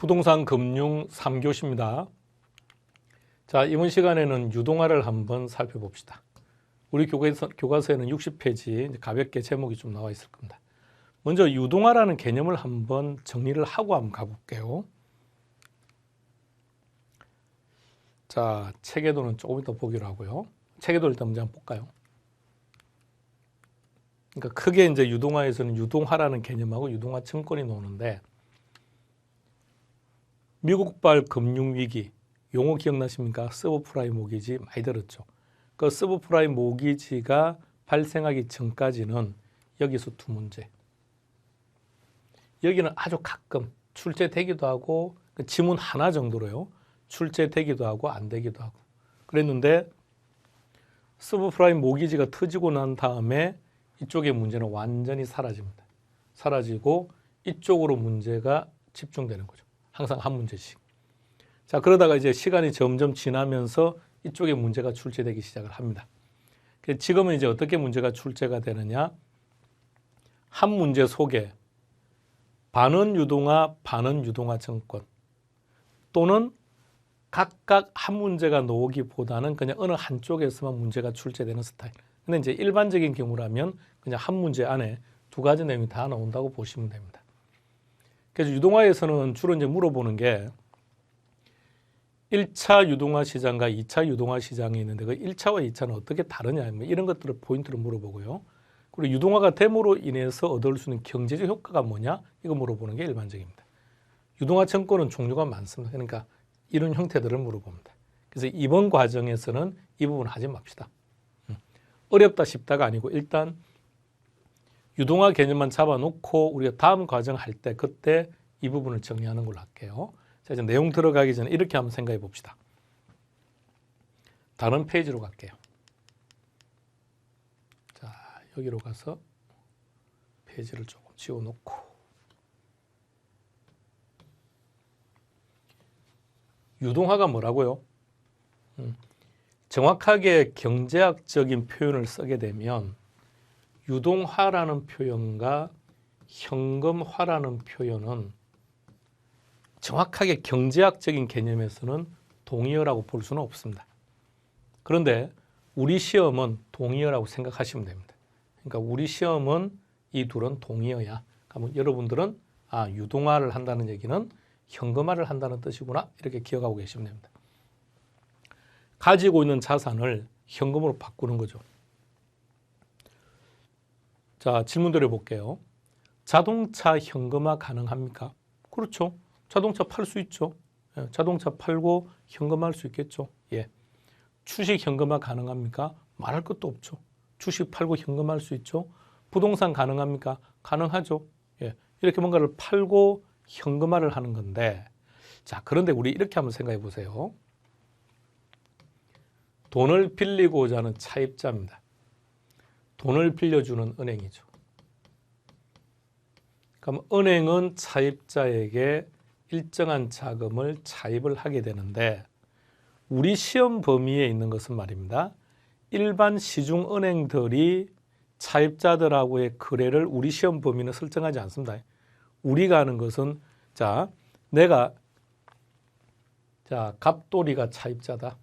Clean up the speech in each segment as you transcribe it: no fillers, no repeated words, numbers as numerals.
부동산 금융 3교시입니다. 자, 이번 시간에는 유동화를 한번 살펴봅시다. 우리 교과서에는 60페이지 가볍게 제목이 좀 나와 있을 겁니다. 먼저 유동화라는 개념을 한번 정리를 하고 한번 가볼게요. 자, 체계도는 조금 이따 보기로 하고요. 체계도를 일단 먼저 한번 볼까요? 그러니까 크게 이제 유동화에서는 유동화라는 개념하고 유동화 증권이 나오는데, 미국발 금융위기, 용어 기억나십니까? 서브프라임 모기지 많이 들었죠. 그 서브프라임 모기지가 발생하기 전까지는 여기서 두 문제. 여기는 아주 가끔 출제되기도 하고 지문 하나 정도로요. 출제되기도 하고 안 되기도 하고 그랬는데, 서브프라임 모기지가 터지고 난 다음에 이쪽의 문제는 완전히 사라집니다. 사라지고 이쪽으로 문제가 집중되는 거죠. 항상 한 문제씩. 자, 그러다가 이제 시간이 점점 지나면서 이쪽에 문제가 출제되기 시작을 합니다. 지금은 이제 어떻게 문제가 출제가 되느냐? 한 문제 속에 반은 유동화, 반은 유동화 증권, 또는 각각 한 문제가 나오기보다는 그냥 어느 한쪽에서만 문제가 출제되는 스타일. 근데 이제 일반적인 경우라면 그냥 한 문제 안에 두 가지 내용이 다 나온다고 보시면 됩니다. 그래서 유동화에서는 주로 이제 물어보는 게 1차 유동화 시장과 2차 유동화 시장이 있는데 그 1차와 2차는 어떻게 다르냐, 이런 것들을 포인트로 물어보고요. 그리고 유동화가 됨으로 인해서 얻을 수 있는 경제적 효과가 뭐냐, 이거 물어보는 게 일반적입니다. 유동화 증권은 종류가 많습니다. 그러니까 이런 형태들을 물어봅니다. 그래서 이번 과정에서는 이 부분 하지 맙시다. 어렵다 쉽다가 아니고 일단 유동화 개념만 잡아놓고 우리가 다음 과정 할 때 그때 이 부분을 정리하는 걸로 할게요. 자, 이제 내용 들어가기 전에 이렇게 한번 생각해 봅시다. 다른 페이지로 갈게요. 자, 여기로 가서 페이지를 조금 지워놓고, 유동화가 뭐라고요? 정확하게 경제학적인 표현을 쓰게 되면 유동화라는 표현과 현금화라는 표현은 정확하게 경제학적인 개념에서는 동의어라고 볼 수는 없습니다. 그런데 우리 시험은 동의어라고 생각하시면 됩니다. 그러니까 우리 시험은 이 둘은 동의어야. 그러면 여러분들은 유동화를 한다는 얘기는 현금화를 한다는 뜻이구나, 이렇게 기억하고 계시면 됩니다. 가지고 있는 자산을 현금으로 바꾸는 거죠. 자, 질문 드려볼게요. 자동차 현금화 가능합니까? 그렇죠. 자동차 팔 수 있죠. 자동차 팔고 현금화할 수 있겠죠. 예. 주식 현금화 가능합니까? 말할 것도 없죠. 주식 팔고 현금화할 수 있죠. 부동산 가능합니까? 가능하죠. 예. 이렇게 뭔가를 팔고 현금화를 하는 건데, 자, 그런데 우리 이렇게 한번 생각해 보세요. 돈을 빌리고자 하는 차입자입니다. 돈을 빌려주는 은행이죠. 그럼 은행은 차입자에게 일정한 자금을 차입을 하게 되는데, 우리 시험 범위에 있는 것은 말입니다, 일반 시중은행들이 차입자들하고의 거래를 우리 시험 범위는 설정하지 않습니다. 우리가 하는 것은, 갑돌이가 차입자다.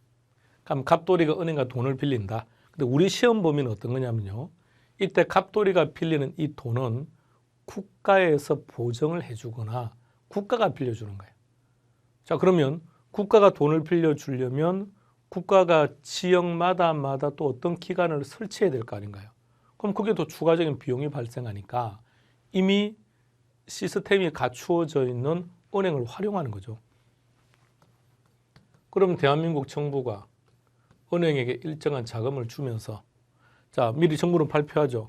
그럼 갑돌이가 은행과 돈을 빌린다. 근데 우리 시험 범위는 어떤 거냐면요, 이때 갑돌이가 빌리는 이 돈은 국가에서 보증을 해주거나 국가가 빌려주는 거예요. 자, 그러면 국가가 돈을 빌려주려면 국가가 지역마다 또 어떤 기관을 설치해야 될 거 아닌가요? 그럼 그게 또 추가적인 비용이 발생하니까 이미 시스템이 갖추어져 있는 은행을 활용하는 거죠. 그럼 대한민국 정부가 은행에게 일정한 자금을 주면서, 자, 미리 정부는 발표하죠.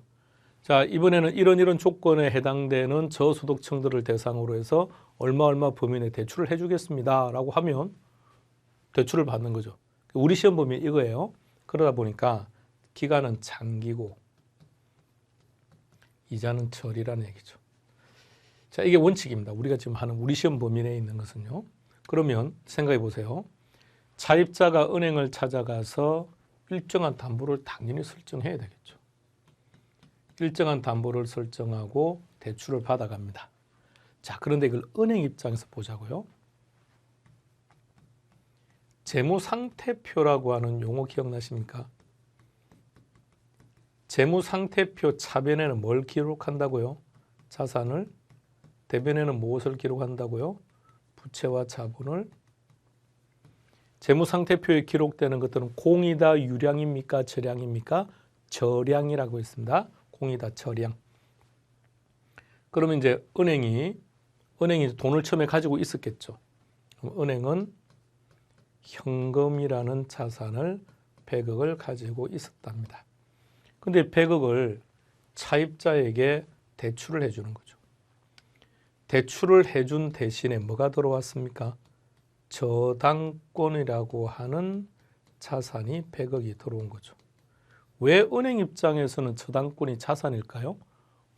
자, 이번에는 이런 조건에 해당되는 저소득층들을 대상으로 해서 얼마 범위 내 대출을 해주겠습니다 라고 하면 대출을 받는 거죠. 우리 시험 범위 이거예요. 그러다 보니까 기간은 장기고 이자는 절이라는 얘기죠. 자, 이게 원칙입니다. 우리가 지금 하는 우리 시험 범위 내에 있는 것은요. 그러면 생각해 보세요. 차입자가 은행을 찾아가서 일정한 담보를 당연히 설정해야 되겠죠. 일정한 담보를 설정하고 대출을 받아갑니다. 자, 그런데 이걸 은행 입장에서 보자고요. 재무상태표라고 하는 용어 기억나십니까? 재무상태표 차변에는 뭘 기록한다고요? 자산을. 대변에는 무엇을 기록한다고요? 부채와 자본을. 재무상태표에 기록되는 것들은 공이다, 유량입니까? 저량입니까? 저량이라고 했습니다. 공이다, 저량. 그러면 이제 은행이 돈을 처음에 가지고 있었겠죠. 그럼 은행은 현금이라는 자산을 100억을 가지고 있었답니다. 근데 100억을 차입자에게 대출을 해주는 거죠. 대출을 해준 대신에 뭐가 들어왔습니까? 저당권이라고 하는 자산이 100억이 들어온 거죠. 왜 은행 입장에서는 저당권이 자산일까요?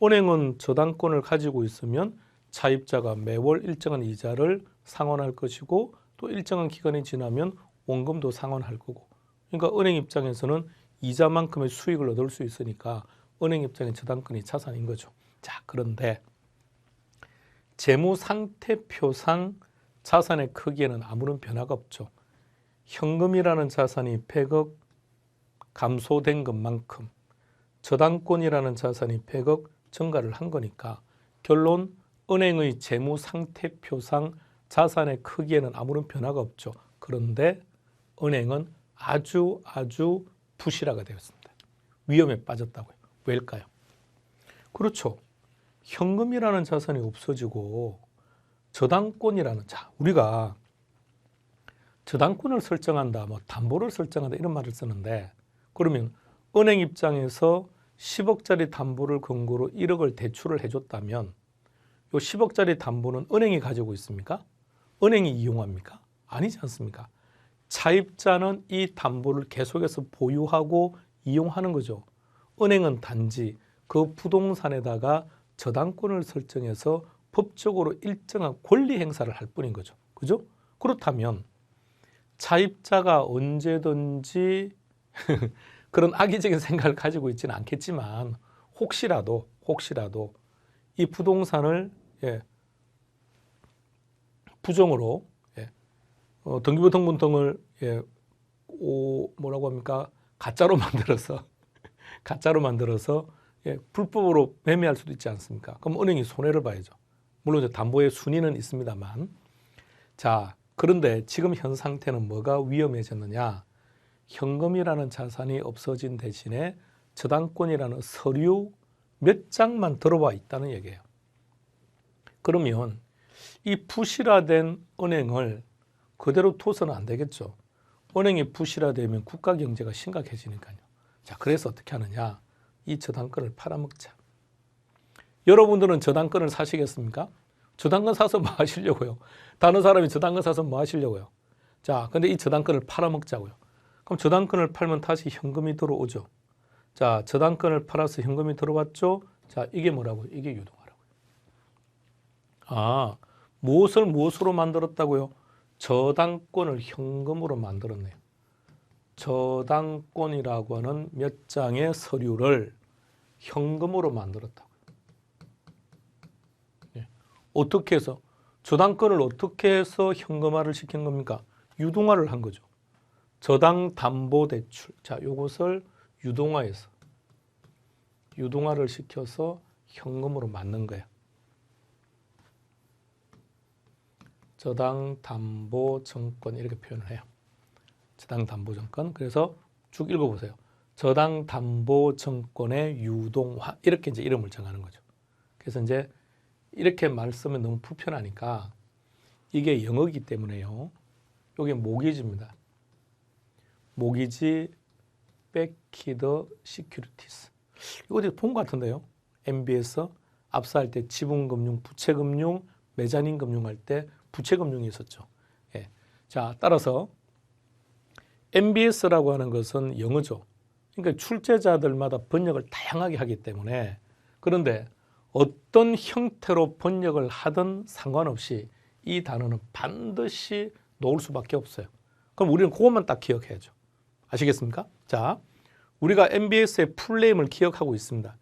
은행은 저당권을 가지고 있으면 차입자가 매월 일정한 이자를 상환할 것이고 또 일정한 기간이 지나면 원금도 상환할 거고, 그러니까 은행 입장에서는 이자만큼의 수익을 얻을 수 있으니까 은행 입장에 저당권이 자산인 거죠. 자, 그런데 재무상태표상 자산의 크기에는 아무런 변화가 없죠. 현금이라는 자산이 100억 감소된 것만큼 저당권이라는 자산이 100억 증가를 한 거니까 결론, 은행의 재무상태표상 자산의 크기에는 아무런 변화가 없죠. 그런데 은행은 아주 부실화가 되었습니다. 위험에 빠졌다고요. 왜일까요? 그렇죠. 현금이라는 자산이 없어지고 저당권이라는, 자, 우리가 저당권을 설정한다, 뭐 담보를 설정한다 이런 말을 쓰는데, 그러면 은행 입장에서 10억짜리 담보를 근거로 1억을 대출을 해줬다면 이 10억짜리 담보는 은행이 가지고 있습니까? 은행이 이용합니까? 아니지 않습니까? 차입자는 이 담보를 계속해서 보유하고 이용하는 거죠. 은행은 단지 그 부동산에다가 저당권을 설정해서 법적으로 일정한 권리 행사를 할 뿐인 거죠. 그죠? 그렇다면 차입자가 언제든지 그런 악의적인 생각을 가지고 있지는 않겠지만 혹시라도 이 부동산을 부정으로 등기부등본 등을 뭐라고 합니까? 가짜로 만들어서 불법으로 매매할 수도 있지 않습니까? 그럼 은행이 손해를 봐야죠. 물론 담보의 순위는 있습니다만. 자, 그런데 지금 현 상태는 뭐가 위험해졌느냐? 현금이라는 자산이 없어진 대신에 저당권이라는 서류 몇 장만 들어와 있다는 얘기예요. 그러면 이 부실화된 은행을 그대로 둬서는 안 되겠죠. 은행이 부실화되면 국가 경제가 심각해지니까요. 자, 그래서 어떻게 하느냐? 이 저당권을 팔아먹자. 여러분들은 저당권을 사시겠습니까? 저당권 사서 뭐 하시려고요? 다른 사람이 저당권 사서 뭐 하시려고요? 자, 근데 이 저당권을 팔아먹자고요. 그럼 저당권을 팔면 다시 현금이 들어오죠. 자, 저당권을 팔아서 현금이 들어왔죠. 자, 이게 뭐라고요? 이게 유동화라고요. 아, 무엇으로 만들었다고요? 저당권을 현금으로 만들었네요. 저당권이라고 하는 몇 장의 서류를 현금으로 만들었다고요. 어떻게 해서? 저당권을 어떻게 해서 현금화를 시킨 겁니까? 유동화를 한 거죠. 저당 담보 대출. 자, 요것을 유동화를 시켜서 현금으로 만든 거예요. 저당 담보 증권 이렇게 표현을 해요. 저당 담보 증권. 그래서 쭉 읽어보세요. 저당 담보 증권의 유동화 이렇게 이제 이름을 정하는 거죠. 그래서 이제 이렇게 말 쓰면 너무 불편하니까 이게 영어이기 때문에요. 이게 모기지입니다. 모기지 backed securities. 이거 어디 본 것 같은데요. MB에서 압수할 때 지분금융, 부채금융, 메자닌금융 할 때 부채금융이 있었죠. 예. 자, 따라서 MBS라고 하는 것은 영어죠. 그러니까 출제자들마다 번역을 다양하게 하기 때문에, 그런데 어떤 형태로 번역을 하든 상관없이 이 단어는 반드시 놓을 수밖에 없어요. 그럼 우리는 그것만 딱 기억해야죠. 아시겠습니까? 자, 우리가 MBS의 풀네임을 기억하고 있습니다.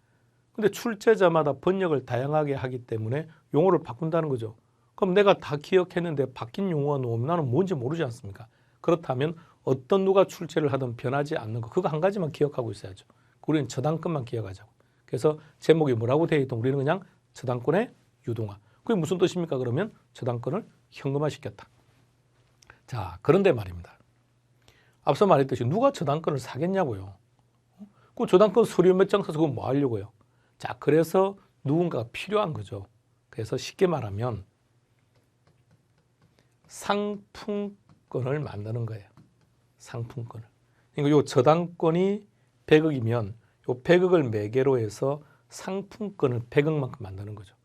근데 출제자마다 번역을 다양하게 하기 때문에 용어를 바꾼다는 거죠. 그럼 내가 다 기억했는데 바뀐 용어가 나오면 나는 뭔지 모르지 않습니까? 그렇다면 어떤 누가 출제를 하든 변하지 않는 거, 그거 한 가지만 기억하고 있어야죠. 우리는 저당권만 기억하자고. 그래서 제목이 뭐라고 되어 있든 우리는 그냥 저당권의 유동화. 그게 무슨 뜻입니까? 그러면 저당권을 현금화시켰다. 자, 그런데 말입니다. 앞서 말했듯이 누가 저당권을 사겠냐고요. 그 저당권 서류 몇 장 사서 그거 뭐 하려고요? 자, 그래서 누군가가 필요한 거죠. 그래서 쉽게 말하면 상품권을 만드는 거예요. 상품권을. 그러니까 요 저당권이 100억이면 요 100억을 매개로 해서 상품권을 100억만큼 만드는 거죠.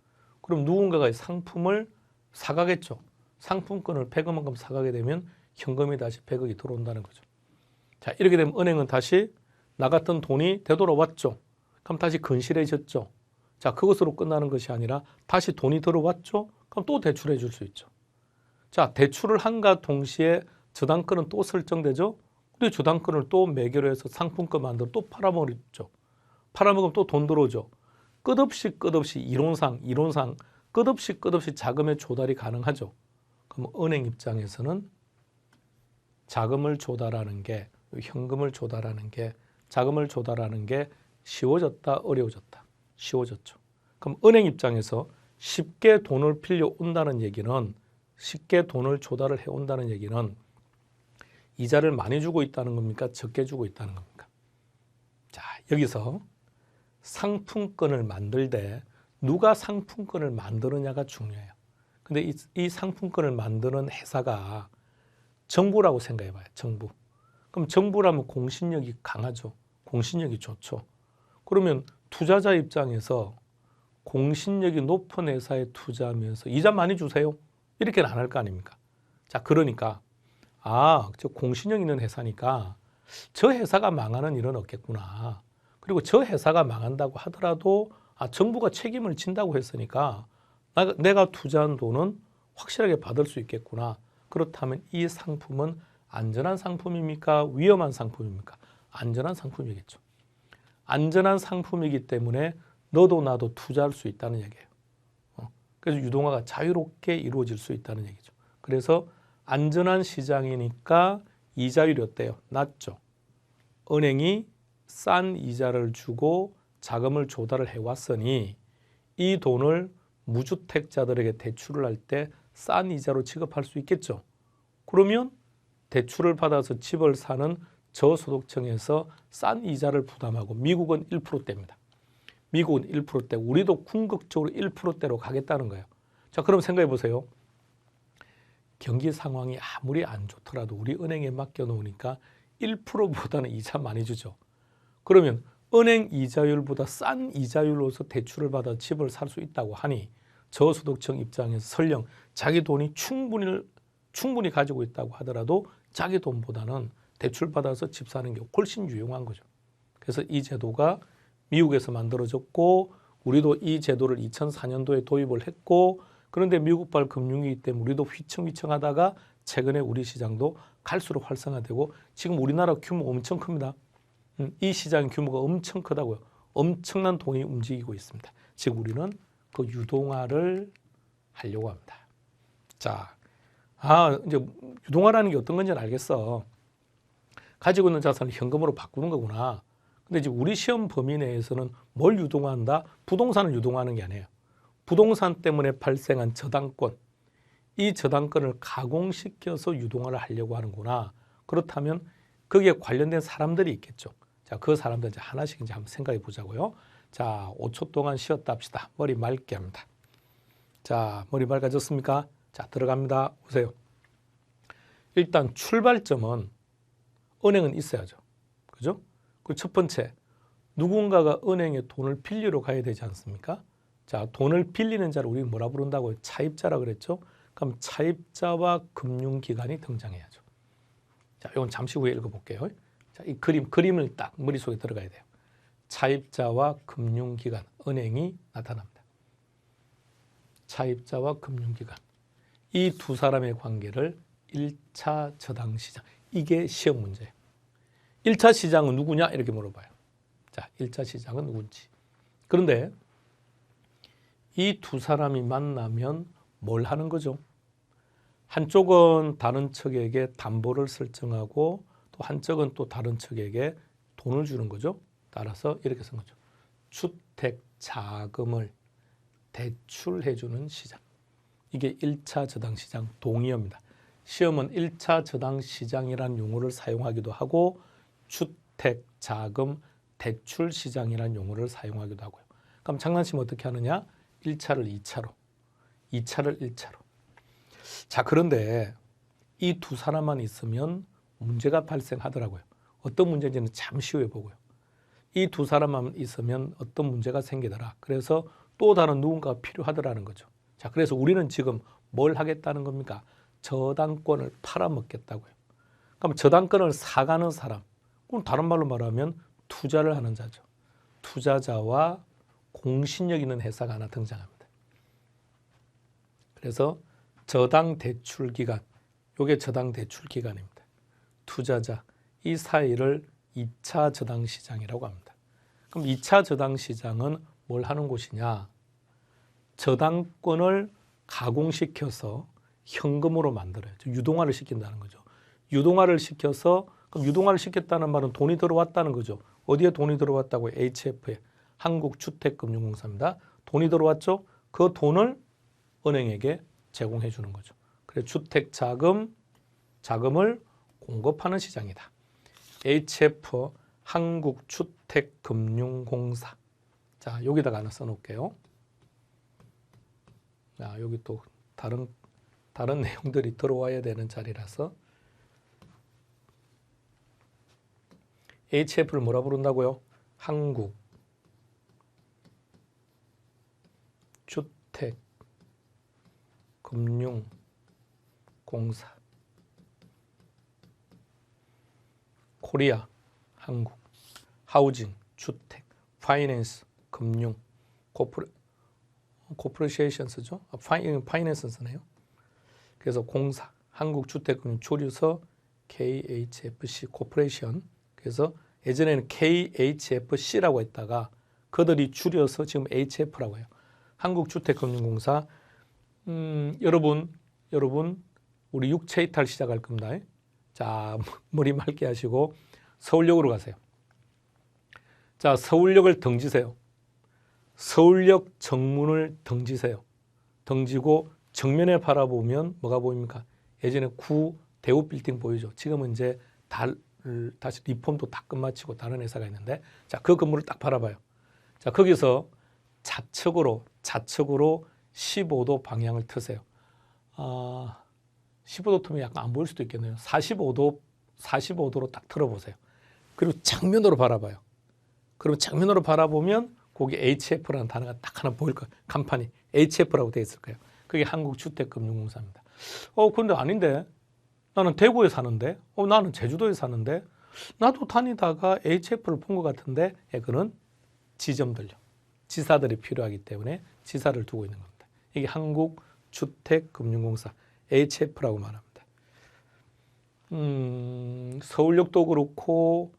그럼 누군가가 상품을 사가겠죠. 상품권을 100억만큼 사가게 되면 현금이 다시 100억이 들어온다는 거죠. 자, 이렇게 되면 은행은 다시 나 같은 돈이 되돌아왔죠. 그럼 다시 건실해졌죠. 자, 그것으로 끝나는 것이 아니라 다시 돈이 들어왔죠. 그럼 또 대출해 줄 수 있죠. 자, 대출을 한가 동시에 저당권은 또 설정되죠. 근데 저당권을 또 매개로 해서 상품권 만들어 또 팔아먹죠. 팔아먹으면 또 돈 들어오죠. 끝없이 이론상 끝없이 자금의 조달이 가능하죠. 그럼 은행 입장에서는 자금을 조달하는 게, 현금을 조달하는 게, 자금을 조달하는 게 쉬워졌다, 어려워졌다. 쉬워졌죠. 그럼 은행 입장에서 쉽게 돈을 빌려온다는 얘기는, 쉽게 돈을 조달을 해온다는 얘기는 이자를 많이 주고 있다는 겁니까? 적게 주고 있다는 겁니까? 자, 여기서 상품권을 만들 때 누가 상품권을 만드느냐가 중요해요. 근데 이 상품권을 만드는 회사가 정부라고 생각해 봐요. 정부. 그럼 정부라면 공신력이 강하죠. 공신력이 좋죠. 그러면 투자자 입장에서 공신력이 높은 회사에 투자하면서 이자 많이 주세요. 이렇게는 안 할 거 아닙니까? 자, 그러니까 저 공신력 있는 회사니까 저 회사가 망하는 일은 없겠구나. 그리고 저 회사가 망한다고 하더라도 정부가 책임을 진다고 했으니까 내가 투자한 돈은 확실하게 받을 수 있겠구나. 그렇다면 이 상품은 안전한 상품입니까? 위험한 상품입니까? 안전한 상품이겠죠. 안전한 상품이기 때문에 너도 나도 투자할 수 있다는 얘기예요. 그래서 유동화가 자유롭게 이루어질 수 있다는 얘기죠. 그래서 안전한 시장이니까 이자율이 어때요? 낮죠. 은행이 싼 이자를 주고 자금을 조달을 해왔으니 이 돈을 무주택자들에게 대출을 할 때 싼 이자로 지급할 수 있겠죠. 그러면 대출을 받아서 집을 사는 저소득층에서 싼 이자를 부담하고, 미국은 1%대입니다. 미국은 1%대, 우리도 궁극적으로 1%대로 가겠다는 거예요. 자, 그럼 생각해 보세요. 경기 상황이 아무리 안 좋더라도 우리 은행에 맡겨놓으니까 1%보다는 이자 많이 주죠. 그러면 은행 이자율보다 싼 이자율로서 대출을 받아 집을 살 수 있다고 하니 저소득층 입장에서 설령 자기 돈이 충분히 가지고 있다고 하더라도 자기 돈보다는 대출 받아서 집 사는 게 훨씬 유용한 거죠. 그래서 이 제도가 미국에서 만들어졌고 우리도 이 제도를 2004년도에 도입을 했고, 그런데 미국발 금융위기 때문에 우리도 휘청휘청하다가 최근에 우리 시장도 갈수록 활성화되고 지금 우리나라 규모 엄청 큽니다. 이 시장 규모가 엄청 크다고요. 엄청난 돈이 움직이고 있습니다. 즉 우리는 그 유동화를 하려고 합니다. 자, 이제 유동화라는 게 어떤 건지는 알겠어. 가지고 있는 자산을 현금으로 바꾸는 거구나. 근데 지금 우리 시험 범위 내에서는 뭘 유동화한다? 부동산을 유동화하는 게 아니에요. 부동산 때문에 발생한 저당권, 이 저당권을 가공시켜서 유동화를 하려고 하는구나. 그렇다면 거기에 관련된 사람들이 있겠죠. 자, 그 사람들 이제 하나씩 이제 한번 생각해 보자고요. 자, 5초 동안 쉬었다 합시다. 머리 맑게 합니다. 자, 머리 맑아졌습니까? 자, 들어갑니다. 보세요. 일단 출발점은 은행은 있어야죠. 그죠? 그 첫 번째, 누군가가 은행에 돈을 빌리러 가야 되지 않습니까? 자, 돈을 빌리는 자를 우리는 뭐라 부른다고요? 차입자라 그랬죠? 그럼 차입자와 금융기관이 등장해야죠. 자, 이건 잠시 후에 읽어볼게요. 자, 이 그림을 딱 머릿속에 들어가야 돼요. 차입자와 금융기관, 은행이 나타납니다. 차입자와 금융기관. 이 두 사람의 관계를 1차 저당시장. 이게 시험 문제예요. 1차 시장은 누구냐? 이렇게 물어봐요. 자, 1차 시장은 누군지. 그런데 이 두 사람이 만나면 뭘 하는 거죠? 한쪽은 다른 측에게 담보를 설정하고 또 한쪽은 또 다른 측에게 돈을 주는 거죠. 따라서 이렇게 쓴 거죠. 주택 자금을 대출해 주는 시장. 이게 1차 저당시장 동의어입니다. 시험은 1차 저당시장이라는 용어를 사용하기도 하고 주택 자금 대출 시장이라는 용어를 사용하기도 하고요. 그럼 장난치면 어떻게 하느냐? 1차를 2차로, 2차를 1차로. 자, 그런데 이 두 사람만 있으면 문제가 발생하더라고요. 어떤 문제인지는 잠시 후에 보고요. 이 두 사람만 있으면 어떤 문제가 생기더라. 그래서 또 다른 누군가가 필요하더라는 거죠. 자, 그래서 우리는 지금 뭘 하겠다는 겁니까? 저당권을 팔아먹겠다고요. 그럼 저당권을 사가는 사람, 그럼 다른 말로 말하면 투자를 하는 자죠. 투자자와 공신력 있는 회사가 하나 등장합니다. 그래서 저당 대출 기간, 이게 저당 대출 기간입니다. 투자자, 이 사이를 2차 저당 시장이라고 합니다. 그럼 2차 저당 시장은 뭘 하는 곳이냐? 저당권을 가공시켜서 현금으로 만들어요. 유동화를 시킨다는 거죠. 유동화를 시켜서, 그럼 유동화를 시켰다는 말은 돈이 들어왔다는 거죠. 어디에 돈이 들어왔다고요? HF에, 한국주택금융공사입니다. 돈이 들어왔죠? 그 돈을 은행에게 제공해 주는 거죠. 그래서 주택자금을 공급하는 시장이다. HF, 한국주택금융공사. 자, 여기다가 하나 써놓을게요. 자, 여기 또 다른 내용들이 들어와야 되는 자리라서 HF를 뭐라 부른다고요? 한국주택금융공사. 코리아, 한국, 하우징, 주택, 파이낸스, 금융, 코퍼레이션 쓰죠? 파이낸스 쓰네요. 그래서 공사, 한국주택금융 줄여서 KHFC 코퍼레이션. 그래서 예전에는 KHFC라고 했다가 그들이 줄여서 지금 HF라고 해요. 한국주택금융공사. 여러분 우리 육체 이탈 시작할 겁니다. 자, 머리 맑게 하시고 서울역으로 가세요. 자, 서울역을 등지세요. 서울역 정문을 등지세요. 등지고 정면에 바라보면 뭐가 보입니까? 예전에 구 대우 빌딩 보이죠? 지금은 이제 다시 리폼도 다 끝마치고 다른 회사가 있는데, 자, 그 건물을 딱 바라봐요. 자, 거기서 좌측으로 15도 방향을 트세요. 15도 트면 약간 안 보일 수도 있겠네요. 45도로 딱 틀어보세요. 그리고 정면으로 바라봐요. 그리고 정면으로 바라보면 거기 HF라는 단어가 딱 하나 보일 거예요. 간판이 HF라고 되어 있을 거예요. 그게 한국주택금융공사입니다. 근데 아닌데, 나는 대구에 사는데, 나는 제주도에 사는데, 나도 다니다가 HF를 본 것 같은데, 그는 지점들요. 지사들이 필요하기 때문에 지사를 두고 있는 겁니다. 이게 한국주택금융공사 HF라고 말합니다. 서울역도 그렇고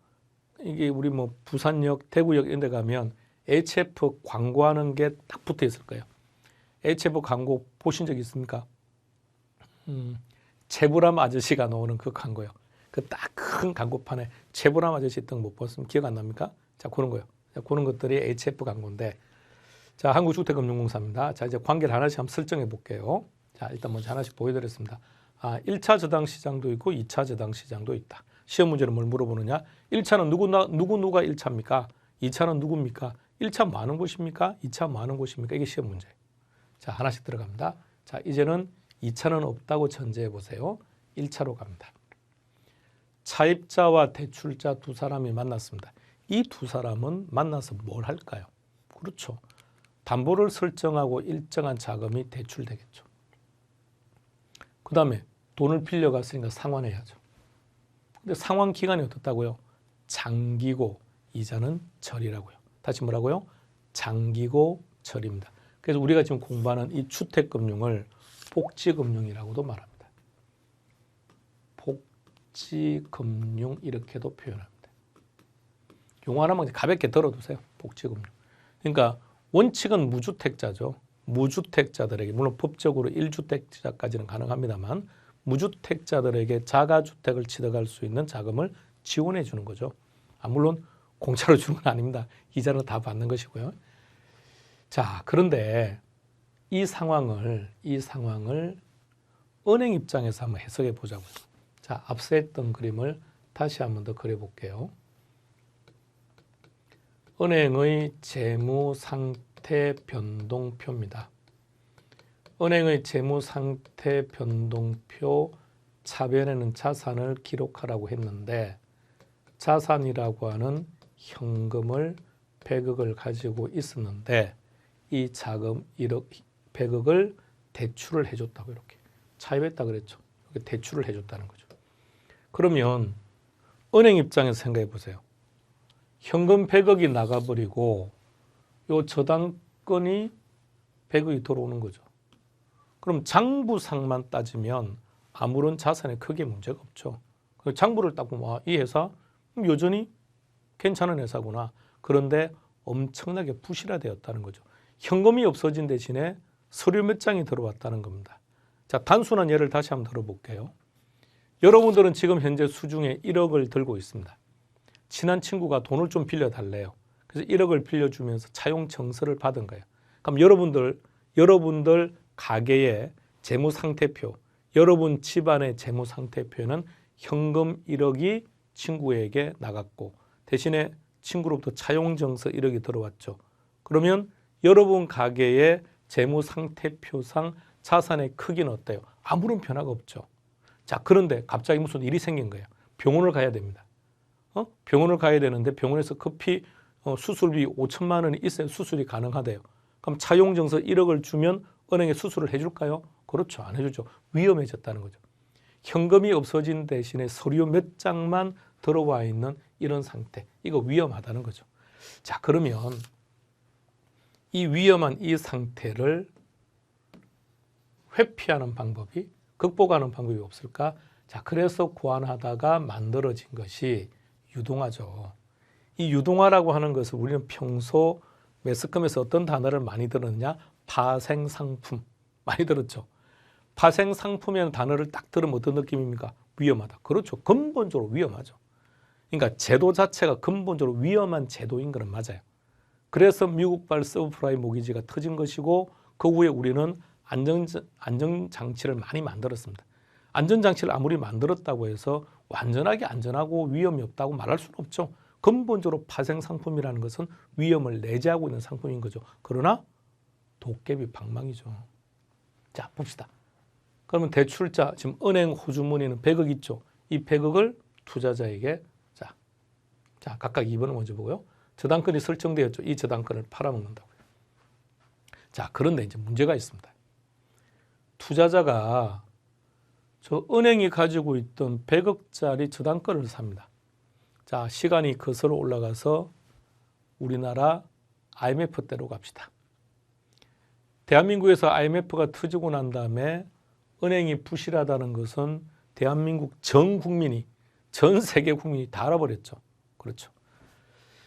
이게 우리 뭐 부산역, 대구역 이런 데 가면 HF 광고하는 게 딱 붙어 있을 거예요. HF 광고 보신 적 있습니까? 채불암 아저씨가 나오는 그 광고요. 그 딱 큰 광고판에 채불암 아저씨 있던 거 못 봤으면 기억 안 납니까? 자, 그런 거요. 자, 그런 것들이 HF 광고인데, 자, 한국주택금융공사입니다. 자, 이제 관계를 하나씩 한번 설정해 볼게요. 자, 일단 먼저 하나씩 보여드렸습니다. 1차 저당 시장도 있고 2차 저당 시장도 있다. 시험 문제는 뭘 물어보느냐? 1차는 누가 1차입니까? 2차는 누굽니까? 1차 많은 곳입니까? 2차 많은 곳입니까? 이게 시험 문제. 자, 하나씩 들어갑니다. 자, 이제는 2차는 없다고 전제해 보세요. 1차로 갑니다. 차입자와 대출자 두 사람이 만났습니다. 이 두 사람은 만나서 뭘 할까요? 그렇죠. 담보를 설정하고 일정한 자금이 대출되겠죠. 그 다음에 돈을 빌려갔으니까 상환해야죠. 근데 상환 기간이 어떻다고요? 장기고 이자는 절이라고요. 다시 뭐라고요? 장기고 절입니다. 그래서 우리가 지금 공부하는 이 주택금융을 복지금융이라고도 말합니다. 복지금융 이렇게도 표현합니다. 용어 하나만 가볍게 들어두세요. 복지금융. 그러니까 원칙은 무주택자죠. 무주택자들에게, 물론 법적으로 1주택자까지는 가능합니다만 무주택자들에게 자가주택을 취득할 수 있는 자금을 지원해 주는 거죠. 물론 공짜로 주는 건 아닙니다. 이자는 다 받는 것이고요. 자, 그런데 이 상황을 은행 입장에서 한번 해석해 보자고요. 자, 앞서 했던 그림을 다시 한번 더 그려볼게요. 은행의 재무 상태 변동표입니다. 은행의 재무 상태 변동표 차변에는 자산을 기록하라고 했는데 자산이라고 하는 현금을 100억을 가지고 있었는데 이 자금 100억을 대출을 해줬다고 이렇게 차입했다 그랬죠. 이렇게 대출을 해줬다는 거죠. 그러면 은행 입장에서 생각해 보세요. 현금 100억이 나가버리고 요 저당권이 100억이 들어오는 거죠. 그럼 장부상만 따지면 아무런 자산에 크게 문제가 없죠. 장부를 딱 보면 이 회사 여전히 괜찮은 회사구나. 그런데 엄청나게 부실화되었다는 거죠. 현금이 없어진 대신에 서류 몇 장이 들어왔다는 겁니다. 자, 단순한 예를 다시 한번 들어볼게요. 여러분들은 지금 현재 수중에 1억을 들고 있습니다. 친한 친구가 돈을 좀 빌려달래요. 그래서 1억을 빌려주면서 차용 증서를 받은 거예요. 그럼 여러분들 가게의 재무상태표, 여러분 집안의 재무상태표에는 현금 1억이 친구에게 나갔고 대신에 친구로부터 차용증서 1억이 들어왔죠. 그러면 여러분 가게의 재무상태표상 자산의 크기는 어때요? 아무런 변화가 없죠. 자, 그런데 갑자기 무슨 일이 생긴 거예요. 병원을 가야 됩니다. 병원을 가야 되는데 병원에서 급히 수술비 5천만 원이 있어야 수술이 가능하대요. 그럼 차용증서 1억을 주면 은행에 수술을 해줄까요? 그렇죠. 안 해주죠. 위험해졌다는 거죠. 현금이 없어진 대신에 서류 몇 장만 들어와 있는 이런 상태. 이거 위험하다는 거죠. 자, 그러면 이 위험한 이 상태를 회피하는 방법이, 극복하는 방법이 없을까? 자, 그래서 고안하다가 만들어진 것이 유동화죠. 이 유동화라고 하는 것을 우리는 평소 매스컴에서 어떤 단어를 많이 들었느냐? 파생상품. 많이 들었죠. 파생상품이라는 단어를 딱 들으면 어떤 느낌입니까? 위험하다. 그렇죠. 근본적으로 위험하죠. 그러니까 제도 자체가 근본적으로 위험한 제도인 것은 맞아요. 그래서 미국발 서브프라임 모기지가 터진 것이고 그 후에 우리는 안전장치를 많이 만들었습니다. 안전장치를 아무리 만들었다고 해서 완전하게 안전하고 위험이 없다고 말할 수는 없죠. 근본적으로 파생상품이라는 것은 위험을 내재하고 있는 상품인 거죠. 그러나 도깨비 방망이죠. 자, 봅시다. 그러면 대출자, 지금 은행 호주머니는 100억 있죠. 이 100억을 투자자에게 자, 각각 2번을 먼저 보고요. 저당권이 설정되었죠. 이 저당권을 팔아먹는다고요. 자, 그런데 이제 문제가 있습니다. 투자자가 저 은행이 가지고 있던 100억짜리 저당권을 삽니다. 자, 시간이 거슬러 올라가서 우리나라 IMF 때로 갑시다. 대한민국에서 IMF가 터지고 난 다음에 은행이 부실하다는 것은 대한민국 전 국민이, 전 세계 국민이 다 알아버렸죠. 그렇죠.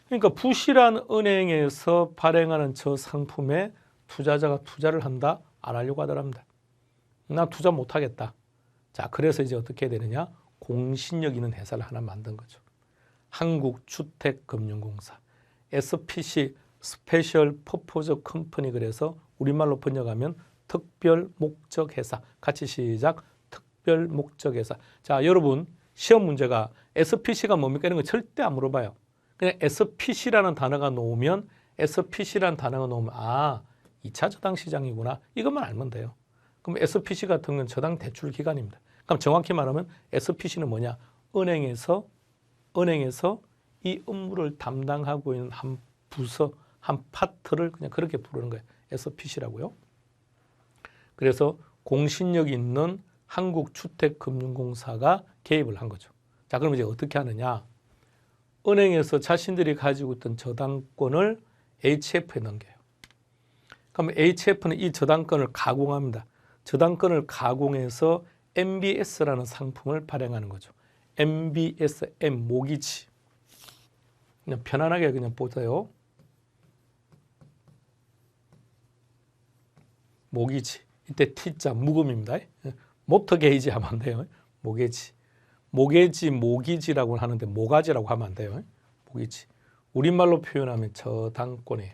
그러니까 부실한 은행에서 발행하는 저 상품에 투자자가 투자를 한다? 안 하려고 하더랍니다. 나 투자 못 하겠다. 자, 그래서 이제 어떻게 해야 되느냐? 공신력 있는 회사를 하나 만든 거죠. 한국주택금융공사, SPC, 스페셜 퍼포즈 컴퍼니. 그래서 우리말로 번역하면 특별 목적 회사. 같이 시작. 특별 목적 회사. 자, 여러분 시험 문제가 SPC가 뭡니까? 이런 거 절대 안 물어봐요. 그냥 SPC라는 단어가 나오면 2차 저당 시장이구나. 이것만 알면 돼요. 그럼 SPC 같은 건 저당 대출 기관입니다. 그럼 정확히 말하면 SPC는 뭐냐? 은행에서 이 업무를 담당하고 있는 한 부서, 한 파트를 그냥 그렇게 부르는 거예요. SPC라고요. 그래서 공신력 있는 한국주택금융공사가 개입을 한 거죠. 자, 그럼 이제 어떻게 하느냐? 은행에서 자신들이 가지고 있던 저당권을 HF에 넘겨요. 그럼 HF는 이 저당권을 가공합니다. 저당권을 가공해서 MBS라는 상품을 발행하는 거죠. MBS, M, 모기지. 그냥 편안하게 그냥 보세요. 모기지. 이때 T자 묵음입니다. 모터 게이지 하면 안 돼요. 모게지. 모게지, 모기지라고 하는데 모가지라고 하면 안 돼요. 모기지. 우리말로 표현하면 저당권이에요.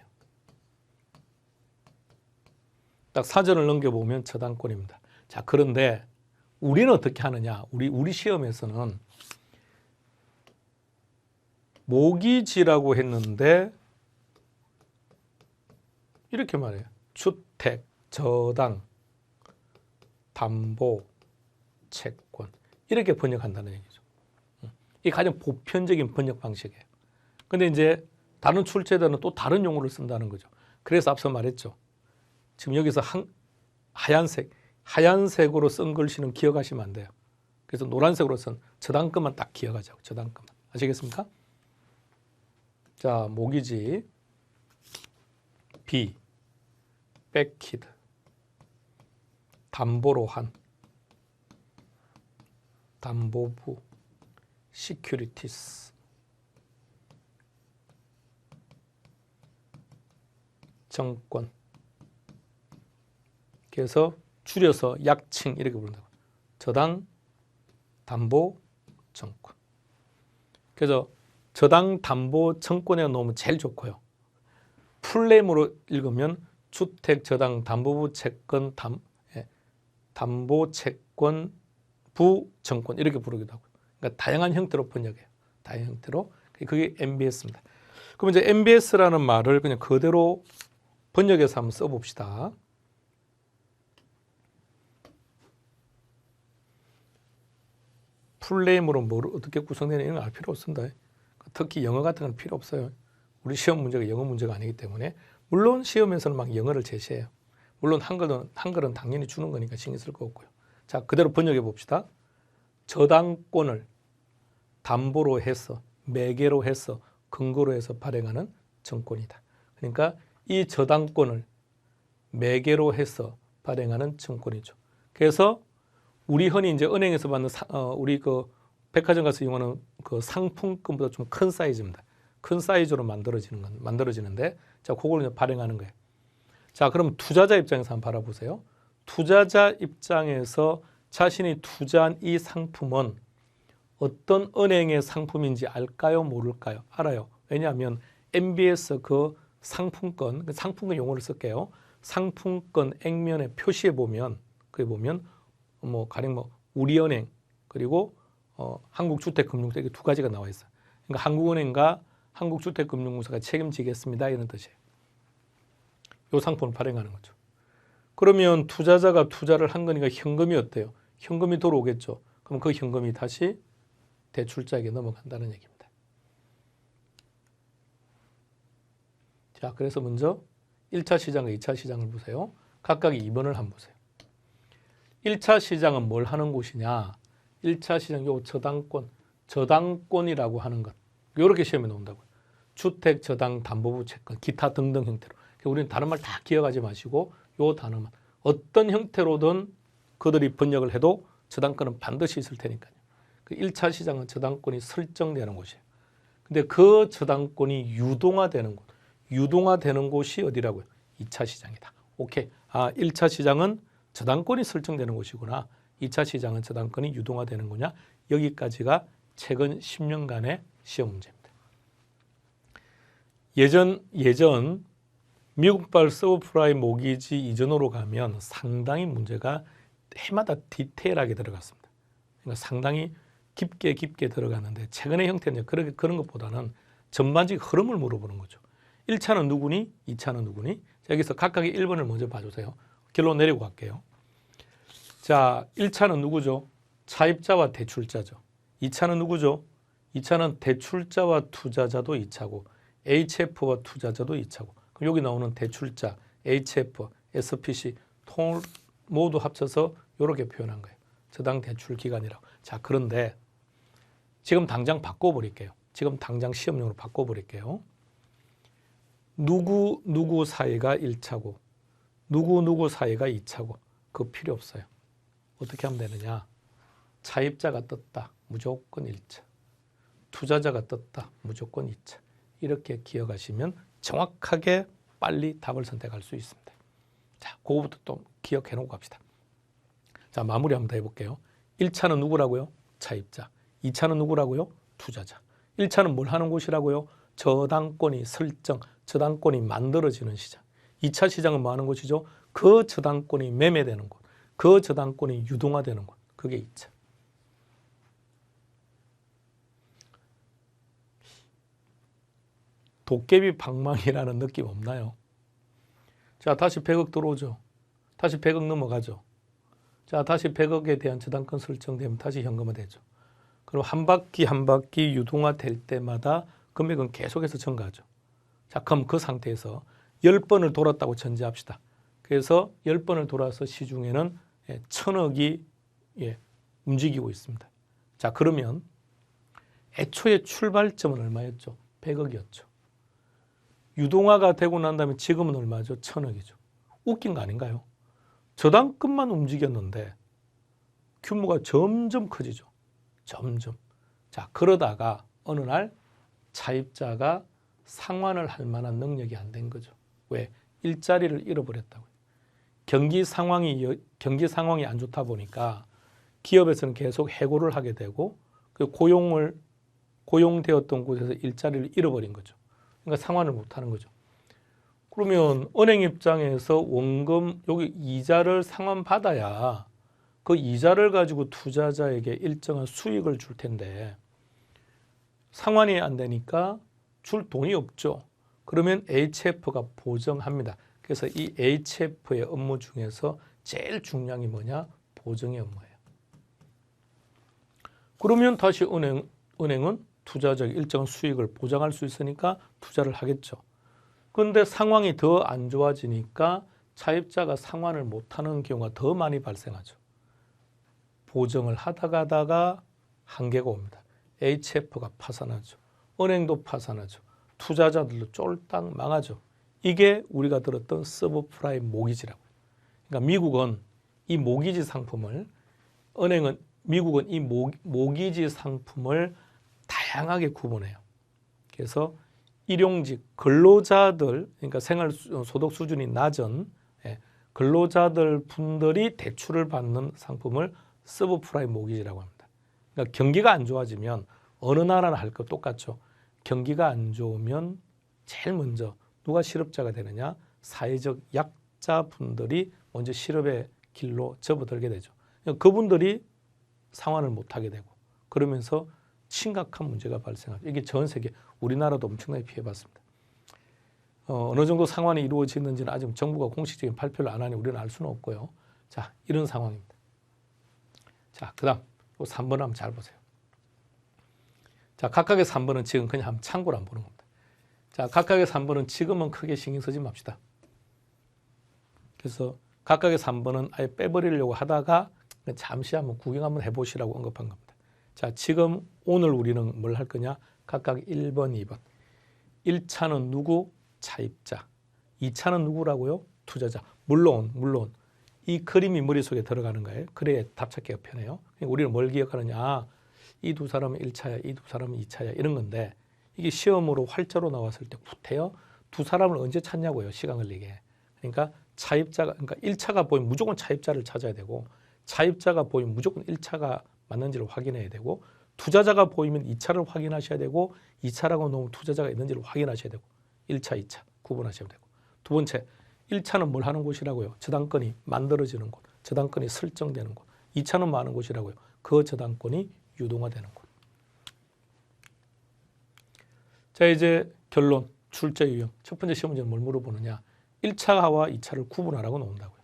딱 사전을 넘겨보면 저당권입니다. 자, 그런데 우리는 어떻게 하느냐? 우리 시험에서는 모기지라고 했는데 이렇게 말해요. 주택, 저당, 담보, 채권 이렇게 번역한다는 얘기죠. 이게 가장 보편적인 번역 방식이에요. 근데 이제 다른 출제자는 또 다른 용어를 쓴다는 거죠. 그래서 앞서 말했죠. 지금 여기서 하얀색으로 쓴 글씨는 기억하시면 안 돼요. 그래서 노란색으로 쓴 저당권만 딱 기억하자고. 저당권만. 아시겠습니까? 자, 모기지, B, 뺏기드, 담보로 한, 담보부, 시큐리티스, 정권. 그래서 줄여서 약칭 이렇게 부른다고. 저당, 담보, 정권. 그래서 저당, 담보, 정권에 놓으면 제일 좋고요. 풀네임으로 읽으면 주택, 저당, 담보부, 채권, 담보, 채권, 부, 정권 이렇게 부르기도 하고요. 그러니까 다양한 형태로 번역해요. 다양한 형태로. 그게 MBS입니다. 그럼 이제 MBS라는 말을 그냥 그대로 번역해서 한번 써봅시다. 풀네임으로 어떻게 구성되는지 알 필요 없습니다. 특히 영어 같은 건 필요 없어요. 우리 시험 문제가 영어 문제가 아니기 때문에. 물론 시험에서는 막 영어를 제시해요. 물론 한글은 당연히 주는 거니까 신경 쓸 거 없고요. 자, 그대로 번역해 봅시다. 저당권을 담보로 해서, 매개로 해서, 근거로 해서 발행하는 정권이다. 그러니까 이 저당권을 매개로 해서 발행하는 정권이죠. 그래서 우리 흔히 이제 은행에서 받는 우리 그 백화점 가서 이용하는 그 상품권보다 좀 큰 사이즈입니다. 큰 사이즈로 만들어지는데, 자, 그걸 이제 발행하는 거예요. 자, 그럼 투자자 입장에서 한번 바라보세요. 투자자 입장에서 자신이 투자한 이 상품은 어떤 은행의 상품인지 알까요? 모를까요? 알아요. 왜냐하면 MBS 그 상품권 용어를 쓸게요. 상품권 액면에 표시해 보면, 거기 보면 가령 우리은행 그리고 한국주택금융공사 이렇게 두 가지가 나와 있어요. 그러니까 한국은행과 한국주택금융공사가 책임지겠습니다 이런 뜻이에요. 이 상품을 발행하는 거죠. 그러면 투자자가 투자를 한 거니까 현금이 어때요? 현금이 들어오겠죠. 그럼 그 현금이 다시 대출자에게 넘어간다는 얘기입니다. 자, 그래서 먼저 1차 시장과 2차 시장을 보세요. 각각 2번을 한번 보세요. 1차 시장은 뭘 하는 곳이냐? 1차 시장 요 저당권이라고 하는 것. 이렇게 시험에 나온다고요. 주택, 저당, 담보부, 채권, 기타 등등 형태로. 우리는 다른 말 다 기억하지 마시고 요 단어만. 어떤 형태로든 그들이 번역을 해도 저당권은 반드시 있을 테니까요. 그 1차 시장은 저당권이 설정되는 곳이에요. 근데 그 저당권이 유동화되는 곳이 어디라고요? 2차 시장이다. 오케이. 1차 시장은 저당권이 설정되는 곳이구나. 2차 시장은 저당권이 유동화되는 거냐? 여기까지가 최근 10년간의 시험 문제입니다. 예전 미국발 서브프라임 모기지 이전으로 가면 상당히 문제가 해마다 디테일하게 들어갔습니다. 그러니까 상당히 깊게 들어갔는데 최근의 형태는 그런 것보다는 전반적인 흐름을 물어보는 거죠. 1차는 누구니? 2차는 누구니? 자, 여기서 각각의 1번을 먼저 봐주세요. 결론 내리고 갈게요. 자, 1차는 누구죠? 차입자와 대출자죠. 2차는 누구죠? 2차는 대출자와 투자자도 2차고 HF와 투자자도 2차고 그럼 여기 나오는 대출자, HF, SPC 통을 모두 합쳐서 이렇게 표현한 거예요. 저당 대출 기간이라고. 자, 그런데 지금 당장 바꿔버릴게요. 지금 당장 시험용으로 바꿔버릴게요. 누구 사이가 1차고 누구 사이가 2차고 그거 필요 없어요. 어떻게 하면 되느냐. 차입자가 떴다. 무조건 1차. 투자자가 떴다. 무조건 2차. 이렇게 기억하시면 정확하게 빨리 답을 선택할 수 있습니다. 자, 그거부터 또 기억해 놓고 갑시다. 자, 마무리 한번 더 해볼게요. 1차는 누구라고요? 차입자. 2차는 누구라고요? 투자자. 1차는 뭘 하는 곳이라고요? 저당권이 설정, 저당권이 만들어지는 시장. 2차 시장은 뭐 하는 곳이죠? 그 저당권이 매매되는 곳, 그 저당권이 유동화되는 곳. 그게 2차. 도깨비 방망이라는 느낌 없나요? 자, 다시 100억 들어오죠. 다시 100억 넘어가죠. 자, 다시 100억에 대한 저당권 설정되면 다시 현금화되죠. 그럼 한 바퀴 한 바퀴 유동화될 때마다 금액은 계속해서 증가하죠. 자, 그럼 그 상태에서 10번을 돌았다고 전제합시다. 그래서 10번을 돌아서 시중에는 1000억이 움직이고 있습니다. 자, 그러면 애초에 출발점은 얼마였죠? 100억이었죠. 유동화가 되고 난 다음에 지금은 얼마죠? 1000억이죠. 웃긴 거 아닌가요? 저당권만 움직였는데 규모가 점점 커지죠. 점점. 자, 그러다가 어느 날 차입자가 상환을 할 만한 능력이 안 된 거죠. 왜? 일자리를 잃어버렸다고요. 경기 상황이 안 좋다 보니까 기업에서는 계속 해고를 하게 되고 고용되었던 곳에서 일자리를 잃어버린 거죠. 그러니까 상환을 못 하는 거죠. 그러면 은행 입장에서 원금 여기 이자를 상환받아야 그 이자를 가지고 투자자에게 일정한 수익을 줄 텐데 상환이 안 되니까 줄 돈이 없죠. 그러면 HF가 보정합니다. 그래서 이 HF의 업무 중에서 제일 중요한 게 뭐냐? 보정의 업무예요. 그러면 다시 은행은 투자자에게 일정한 수익을 보장할 수 있으니까 투자를 하겠죠. 그런데 상황이 더 안 좋아지니까 차입자가 상환을 못하는 경우가 더 많이 발생하죠. 보정을 하다가 한계가 옵니다. HF가 파산하죠. 은행도 파산하죠. 투자자들도 쫄딱 망하죠. 이게 우리가 들었던 서브프라임 모기지라고요. 그러니까 미국은 이 모기지 상품을 미국은 이 모기지 상품을 다양하게 구분해요. 그래서 일용직 근로자들, 그러니까 생활 소득 수준이 낮은 근로자들 분들이 대출을 받는 상품을 서브프라임 모기지라고 합니다. 그러니까 경기가 안 좋아지면 어느 나라나 할 것 똑같죠. 경기가 안 좋으면 제일 먼저 누가 실업자가 되느냐? 사회적 약자분들이 먼저 실업의 길로 접어들게 되죠. 그러니까 그분들이 상환을 못하게 되고 그러면서 심각한 문제가 발생하죠. 이게 전 세계, 우리나라도 엄청나게 피해봤습니다. 어느 정도 상환이 이루어지는지는 아직 정부가 공식적인 발표를 안 하니 우리는 알 수는 없고요. 자, 이런 상황입니다. 자, 그 다음 3번 한번 잘 보세요. 자, 각각의 3번은 지금 그냥 한번 참고로 한번 보는 겁니다. 자, 각각의 3번은 지금은 크게 신경 쓰지 맙시다. 그래서 각각의 3번은 아예 빼버리려고 하다가 잠시 한번 구경 한번 해보시라고 언급한 겁니다. 자, 지금 오늘 우리는 뭘 할 거냐? 각각 1번, 2번. 1차는 누구? 차입자. 2차는 누구라고요? 투자자. 물론 이 그림이 머릿속에 들어가는 거예요. 그래야 답 찾기가 편해요. 그러니까 우리는 뭘 기억하느냐? 이 두 사람은 1차야, 이 두 사람은 2차야 이런 건데 이게 시험으로 활자로 나왔을 때 구태여 두 사람을 언제 찾냐고요. 시간 걸리게. 그러니까 차입자가, 그러니까 1차가 보이면 무조건 차입자를 찾아야 되고 차입자가 보이면 무조건 1차가 맞는지를 확인해야 되고 투자자가 보이면 2차를 확인하셔야 되고 2차라고 놓으면 투자자가 있는지를 확인하셔야 되고 1차, 2차 구분하셔야 되고 두 번째, 1차는 뭘 하는 곳이라고요? 저당권이 만들어지는 곳, 저당권이 설정되는 곳. 2차는 뭐 하는 곳이라고요? 그 저당권이 유동화되는 곳. 자, 이제 결론, 출제 유형. 첫 번째 시험 문제는 뭘 물어보느냐? 1차와 2차를 구분하라고 놓는다고요.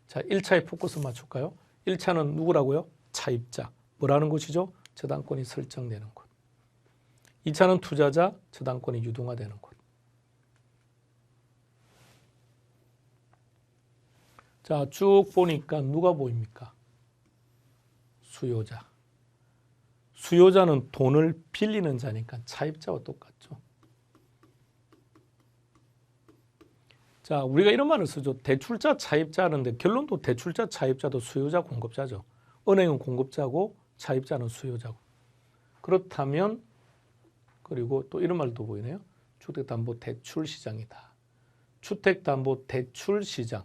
자, 1차에 포커스 맞출까요? 1차는 누구라고요? 차입자. 뭐라는 곳이죠? 저당권이 설정되는 곳. 2차는 투자자, 저당권이 유동화되는 곳. 자, 쭉 보니까 누가 보입니까? 수요자. 수요자는 돈을 빌리는 자니까 차입자와 똑같죠. 자, 우리가 이런 말을 쓰죠. 대출자, 차입자 하는데 결론도 대출자, 차입자도 수요자, 공급자죠. 은행은 공급자고 차입자는 수요자고. 그렇다면 그리고 또 이런 말도 보이네요. 주택담보대출시장이다. 주택담보대출시장.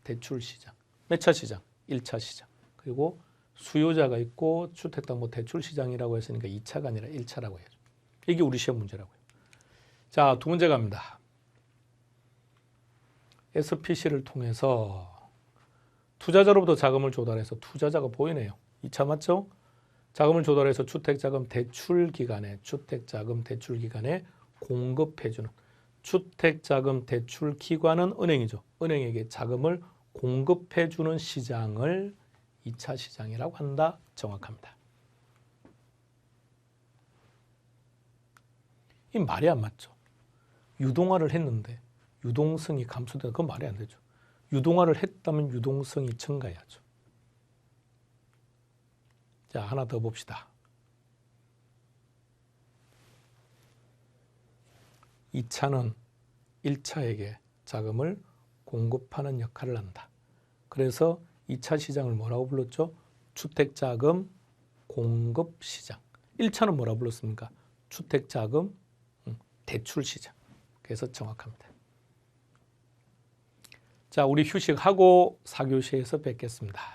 대출 시장. 몇 차 시장? 1차 시장. 그리고 수요자가 있고 주택담보 대출 시장이라고 했으니까 2차가 아니라 1차라고 해야죠. 이게 우리 시험 문제라고요. 자, 두 문제 갑니다. SPC를 통해서 투자자로부터 자금을 조달해서 투자자가 보이네요. 2차 맞죠? 자금을 조달해서 주택자금 대출기관에 공급해주는 주택자금 대출기관은 은행이죠. 은행에게 자금을 공급해주는 시장을 2차 시장이라고 한다. 정확합니다. 이 말이 안 맞죠. 유동화를 했는데 유동성이 감소된다. 그건 말이 안 되죠. 유동화를 했다면 유동성이 증가해야죠. 자, 하나 더 봅시다. 2차는 1차에게 자금을 공급하는 역할을 한다. 그래서 2차 시장을 뭐라고 불렀죠? 주택자금 공급시장. 1차는 뭐라고 불렀습니까? 주택자금 대출시장. 그래서 정확합니다. 자, 우리 휴식하고 4교시에서 뵙겠습니다.